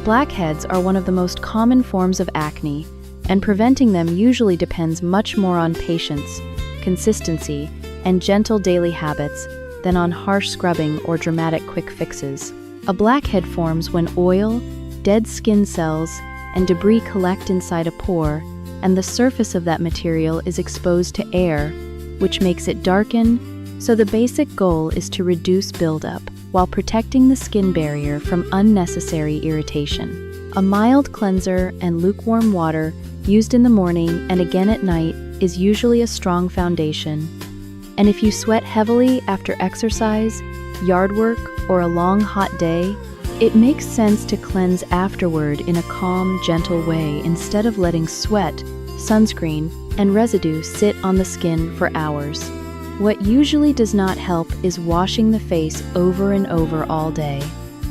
Blackheads are one of the most common forms of acne, and preventing them usually depends much more on patience, consistency, and gentle daily habits than on harsh scrubbing or dramatic quick fixes. A blackhead forms when oil, dead skin cells, and debris collect inside a pore, and the surface of that material is exposed to air, which makes it darken. So the basic goal is to reduce buildup while protecting the skin barrier from unnecessary irritation. A mild cleanser and lukewarm water used in the morning and again at night is usually a strong foundation. And if you sweat heavily after exercise, yard work, or a long hot day, it makes sense to cleanse afterward in a calm, gentle way instead of letting sweat, sunscreen, and residue sit on the skin for hours. What usually does not help is washing the face over and over all day,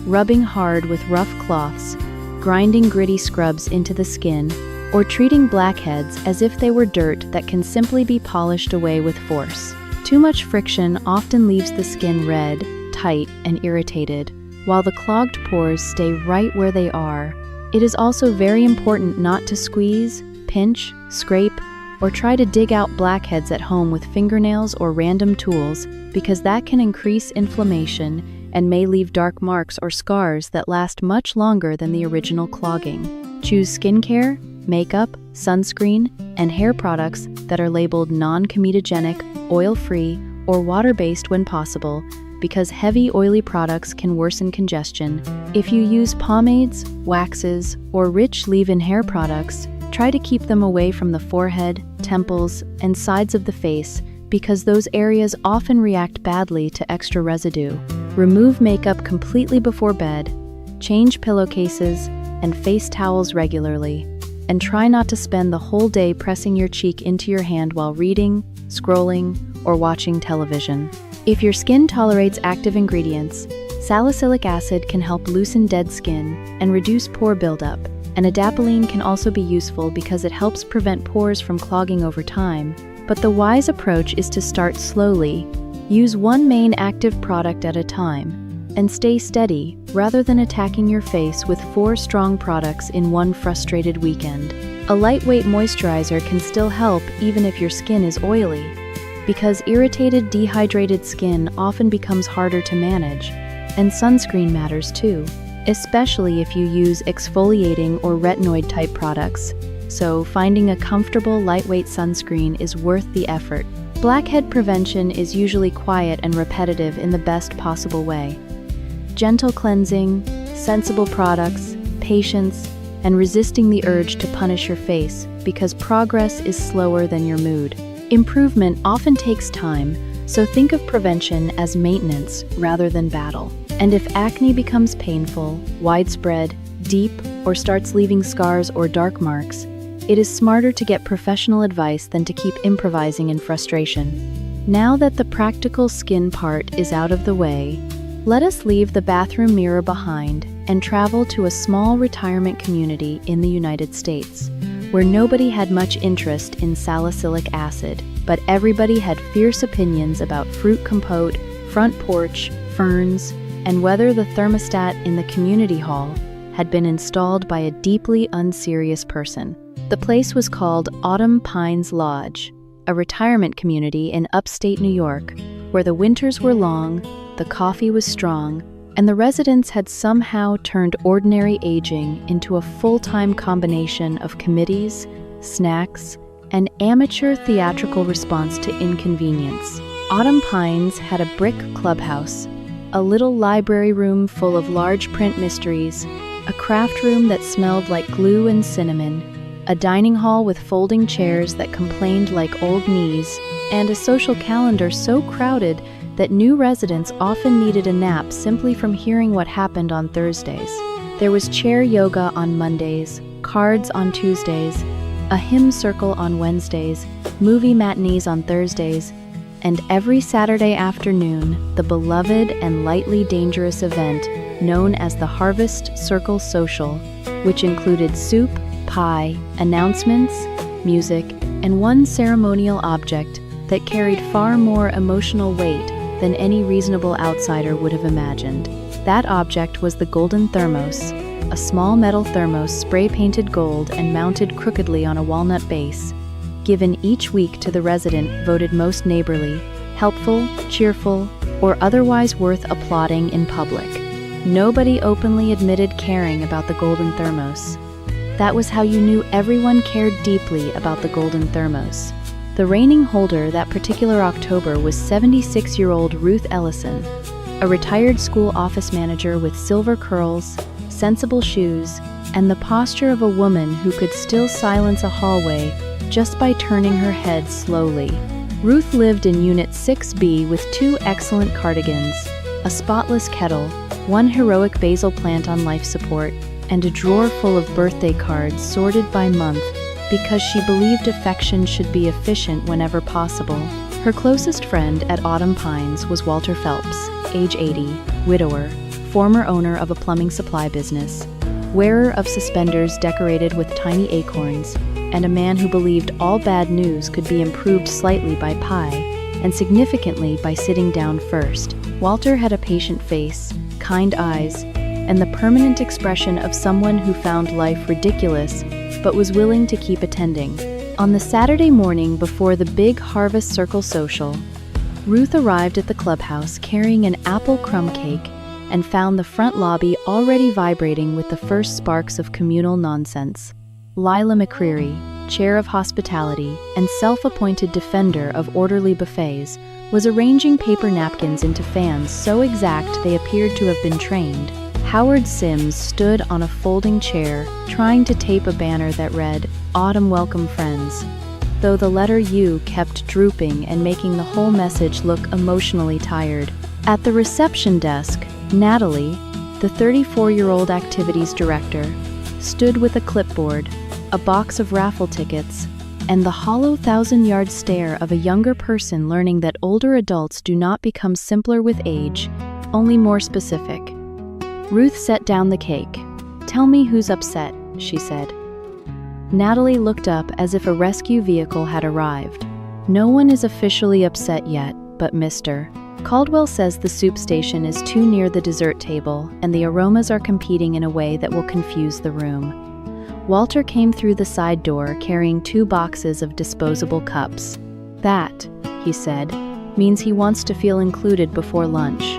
rubbing hard with rough cloths, grinding gritty scrubs into the skin, or treating blackheads as if they were dirt that can simply be polished away with force. Too much friction often leaves the skin red, tight, and irritated, while the clogged pores stay right where they are. It is also very important not to squeeze, pinch, scrape, or try to dig out blackheads at home with fingernails or random tools, because that can increase inflammation and may leave dark marks or scars that last much longer than the original clogging. Choose skincare, makeup, sunscreen, and hair products that are labeled non-comedogenic, oil-free, or water-based when possible, because heavy oily products can worsen congestion. If you use pomades, waxes, or rich leave-in hair products, try to keep them away from the forehead, temples, and sides of the face, because those areas often react badly to extra residue. Remove makeup completely before bed, change pillowcases and face towels regularly, and try not to spend the whole day pressing your cheek into your hand while reading, scrolling, or watching television. If your skin tolerates active ingredients, salicylic acid can help loosen dead skin and reduce pore buildup, and adapalene can also be useful because it helps prevent pores from clogging over time. But the wise approach is to start slowly, use one main active product at a time, and stay steady rather than attacking your face with 4 strong products in one frustrated weekend. A lightweight moisturizer can still help even if your skin is oily, because irritated, dehydrated skin often becomes harder to manage, and sunscreen matters too, especially if you use exfoliating or retinoid-type products. So finding a comfortable, lightweight sunscreen is worth the effort. Blackhead prevention is usually quiet and repetitive in the best possible way. Gentle cleansing, sensible products, patience, and resisting the urge to punish your face, because progress is slower than your mood. Improvement often takes time, so think of prevention as maintenance rather than battle. And if acne becomes painful, widespread, deep, or starts leaving scars or dark marks, it is smarter to get professional advice than to keep improvising in frustration. Now that the practical skin part is out of the way, let us leave the bathroom mirror behind and travel to a small retirement community in the United States, where nobody had much interest in salicylic acid, but everybody had fierce opinions about fruit compote, front porch, ferns, and whether the thermostat in the community hall had been installed by a deeply unserious person. The place was called Autumn Pines Lodge, a retirement community in upstate New York, where the winters were long, the coffee was strong, and the residents had somehow turned ordinary aging into a full-time combination of committees, snacks, and amateur theatrical response to inconvenience. Autumn Pines had a brick clubhouse, a little library room full of large print mysteries, a craft room that smelled like glue and cinnamon, a dining hall with folding chairs that complained like old knees, and a social calendar so crowded that new residents often needed a nap simply from hearing what happened on Thursdays. There was chair yoga on Mondays, cards on Tuesdays, a hymn circle on Wednesdays, movie matinees on Thursdays, and every Saturday afternoon, the beloved and lightly dangerous event known as the Harvest Circle Social, which included soup, pie, announcements, music, and one ceremonial object that carried far more emotional weight than any reasonable outsider would have imagined. That object was the golden thermos, a small metal thermos spray-painted gold and mounted crookedly on a walnut base, given each week to the resident voted most neighborly, helpful, cheerful, or otherwise worth applauding in public. Nobody openly admitted caring about the golden thermos. That was how you knew everyone cared deeply about the golden thermos. The reigning holder that particular October was 76-year-old Ruth Ellison, a retired school office manager with silver curls, sensible shoes, and the posture of a woman who could still silence a hallway just by turning her head slowly. Ruth lived in Unit 6B with 2 excellent cardigans, a spotless kettle, 1 heroic basil plant on life support, and a drawer full of birthday cards sorted by month because she believed affection should be efficient whenever possible. Her closest friend at Autumn Pines was Walter Phelps, age 80, widower, former owner of a plumbing supply business, wearer of suspenders decorated with tiny acorns, and a man who believed all bad news could be improved slightly by pie, and significantly by sitting down first. Walter had a patient face, kind eyes, and the permanent expression of someone who found life ridiculous but was willing to keep attending. On the Saturday morning before the big Harvest Circle social, Ruth arrived at the clubhouse carrying an apple crumb cake and found the front lobby already vibrating with the first sparks of communal nonsense. Lila McCreary, chair of hospitality and self-appointed defender of orderly buffets, was arranging paper napkins into fans so exact they appeared to have been trained. Howard Sims stood on a folding chair, trying to tape a banner that read, "Autumn Welcome Friends," though the letter U kept drooping and making the whole message look emotionally tired. At the reception desk, Natalie, the 34-year-old activities director, stood with a clipboard, a box of raffle tickets, and the hollow thousand-yard stare of a younger person learning that older adults do not become simpler with age, only more specific. Ruth set down the cake. "Tell me who's upset," she said. Natalie looked up as if a rescue vehicle had arrived. "No one is officially upset yet, but Mr. Caldwell says the soup station is too near the dessert table and the aromas are competing in a way that will confuse the room." Walter came through the side door carrying 2 boxes of disposable cups. "That," he said, "means he wants to feel included before lunch."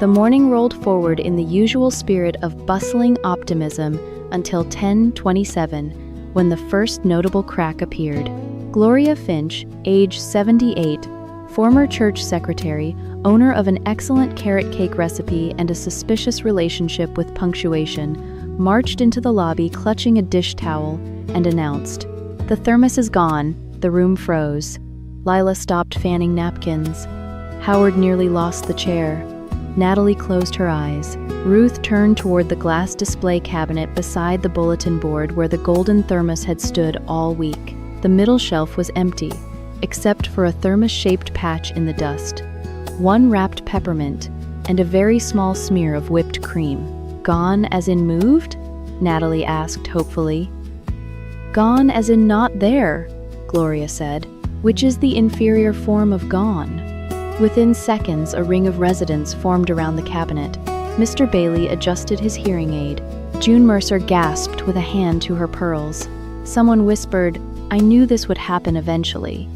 The morning rolled forward in the usual spirit of bustling optimism until 10:27, when the first notable crack appeared. Gloria Finch, age 78, former church secretary, owner of an excellent carrot cake recipe and a suspicious relationship with punctuation, marched into the lobby clutching a dish towel and announced, "The thermos is gone." The room froze. Lila stopped fanning napkins. Howard nearly lost the chair. Natalie closed her eyes. Ruth turned toward the glass display cabinet beside the bulletin board where the golden thermos had stood all week. The middle shelf was empty, except for a thermos-shaped patch in the dust, 1 wrapped peppermint, and a very small smear of whipped cream. "Gone as in moved?" Natalie asked hopefully. "Gone as in not there," Gloria said, "which is the inferior form of gone." Within seconds, a ring of residents formed around the cabinet. Mr. Bailey adjusted his hearing aid. June Mercer gasped with a hand to her pearls. Someone whispered, "I knew this would happen eventually,"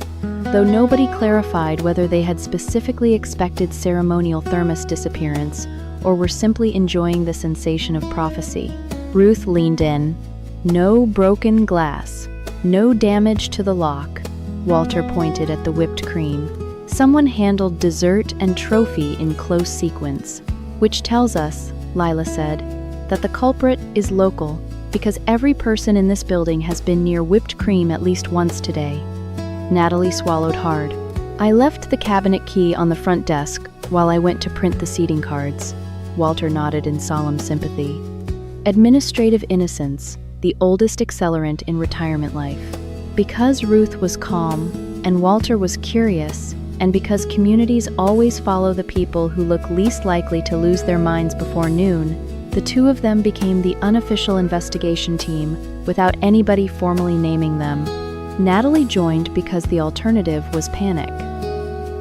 though nobody clarified whether they had specifically expected ceremonial thermos disappearance or were simply enjoying the sensation of prophecy. Ruth leaned in. "No broken glass. No damage to the lock." Walter pointed at the whipped cream. "Someone handled dessert and trophy in close sequence. Which tells us," Lila said, "that the culprit is local, because every person in this building has been near whipped cream at least once today." Natalie swallowed hard. "I left the cabinet key on the front desk while I went to print the seating cards." Walter nodded in solemn sympathy. Administrative innocence, the oldest accelerant in retirement life. Because Ruth was calm, and Walter was curious, and because communities always follow the people who look least likely to lose their minds before noon, the 2 of them became the unofficial investigation team without anybody formally naming them. Natalie joined because the alternative was panic.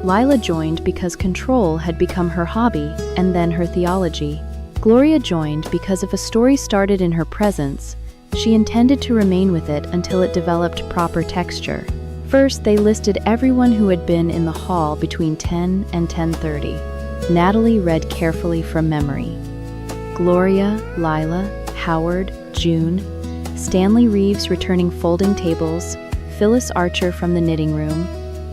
Lila joined because control had become her hobby and then her theology. Gloria joined because if a story started in her presence, she intended to remain with it until it developed proper texture. First, they listed everyone who had been in the hall between 10 and 10:30. Natalie read carefully from memory. Gloria, Lila, Howard, June, Stanley Reeves returning folding tables, Phyllis Archer from the knitting room,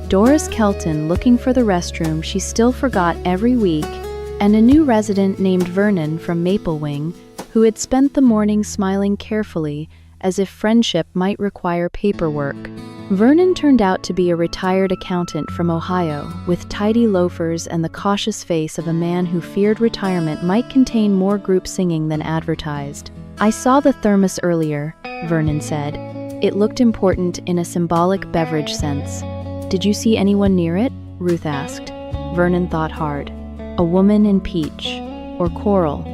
Doris Kelton looking for the restroom she still forgot every week, and a new resident named Vernon from Maple Wing, who had spent the morning smiling carefully as if friendship might require paperwork. Vernon turned out to be a retired accountant from Ohio, with tidy loafers and the cautious face of a man who feared retirement might contain more group singing than advertised. "I saw the thermos earlier," Vernon said. "It looked important in a symbolic beverage sense." "Did you see anyone near it?" Ruth asked. Vernon thought hard. "A woman in peach, or coral,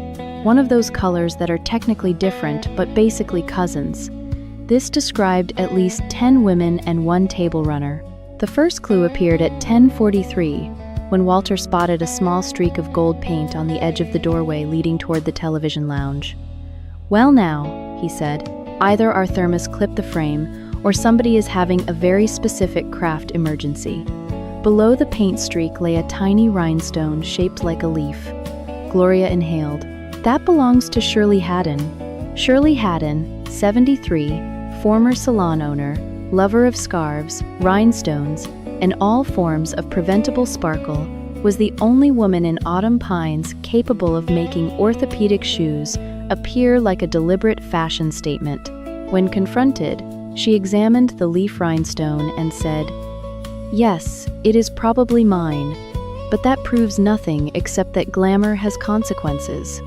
one of those colors that are technically different but basically cousins." This described at least 10 women and 1 table runner. The first clue appeared at 10:43, when Walter spotted a small streak of gold paint on the edge of the doorway leading toward the television lounge. "Well now," he said, "either our thermos clipped the frame, or somebody is having a very specific craft emergency." Below the paint streak lay a tiny rhinestone shaped like a leaf. Gloria inhaled. "That belongs to Shirley Haddon." Shirley Haddon, 73, former salon owner, lover of scarves, rhinestones, and all forms of preventable sparkle, was the only woman in Autumn Pines capable of making orthopedic shoes appear like a deliberate fashion statement. When confronted, she examined the leaf rhinestone and said, "Yes, it is probably mine, but that proves nothing except that glamour has consequences."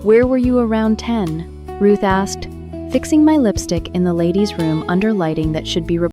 "Where were you around 10? Ruth asked. "Fixing my lipstick in the ladies' room under lighting that should be